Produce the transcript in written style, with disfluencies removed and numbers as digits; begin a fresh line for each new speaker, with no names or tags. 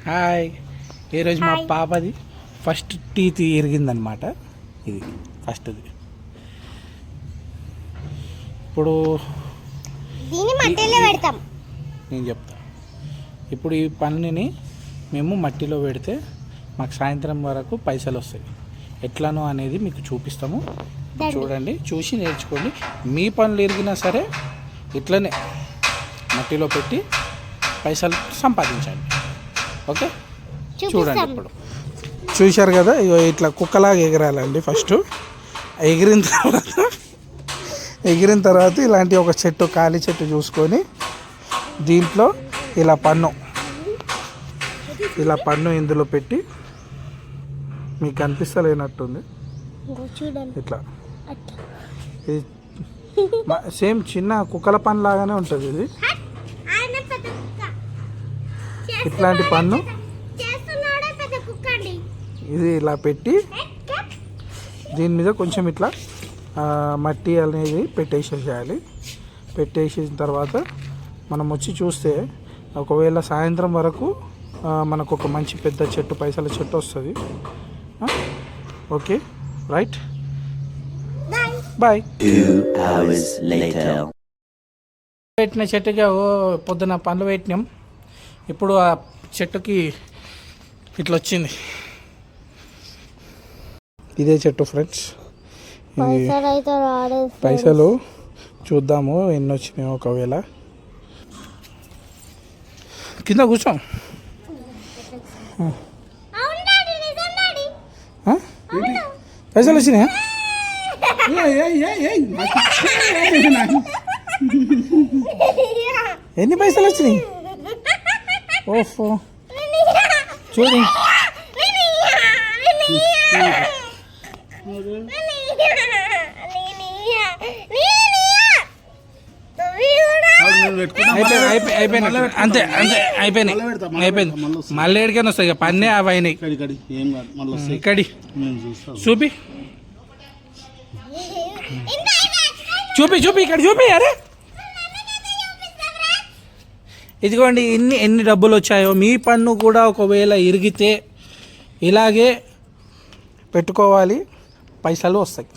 Hi. ఈరోజు మా పాపది ఫస్ట్ టీత్ ఇరిగిందనమాట. ఇది ఫస్ట్ది. ఇప్పుడు నేను చెప్తా. ఇప్పుడు ఈ పనిని మేము మట్టిలో పెడితే మాకు సాయంత్రం వరకు పైసలు వస్తాయి. ఎట్లానో అనేది మీకు చూపిస్తాము. చూడండి, చూసి నేర్చుకోండి. మీ పనులు ఎరిగినా సరే ఇట్లనే మట్టిలో పెట్టి పైసలు సంపాదించండి. ఓకే, చూడండి. ఇప్పుడు చూశారు కదా, ఇట్లా కుక్కలాగా ఎగరాలండి. ఫస్ట్ ఎగిరిన తర్వాత ఇలాంటి ఒక చెట్టు, ఖాళీ చెట్టు చూసుకొని దీంట్లో ఇలా పన్ను ఇందులో పెట్టి, మీకు కనిపిస్తలేనట్టుంది, ఇట్లా ఇది సేమ్ చిన్న కుక్కల పన్ను లాగానే ఉంటుంది. ఇది ఇట్లాంటి పన్ను ఇది ఇలా పెట్టి దీని మీద కొంచెం ఇట్లా మట్టి అనేది పెట్టేసేయాలి. పెట్టేసిన తర్వాత మనం వచ్చి చూస్తే ఒకవేళ సాయంత్రం వరకు మనకు ఒక మంచి పెద్ద చెట్టు, పైసల చెట్టు వస్తుంది. Okay, right, bye. పెట్టిన చెట్టుకి పొద్దున పండ్లు పెట్టినాం. ఇప్పుడు ఆ చెట్టుకి ఇట్లా వచ్చింది. ఇదే చెట్టు ఫ్రెండ్స్. పైసలు చూద్దాము ఎన్ని వచ్చినాయి. ఒకవేళ కింద కూర్చో. పైసలు వచ్చినాయా? ఎన్ని పైసలు వచ్చినాయి? ఓఫో, చూడు. అంతే అంతే, అయిపోయింది. మళ్ళీ ఎడికైనా వస్తాయి పన్నే అవి అయినాయి. ఇక్కడి చూపి ఇక్కడ చూపి. అరే ఇదిగోండి, ఎన్ని డబ్బులు వచ్చాయో. మీ పన్ను కూడా ఒకవేళ ఇరిగితే ఇలాగే పెట్టుకోవాలి, పైసలు వస్తాయి.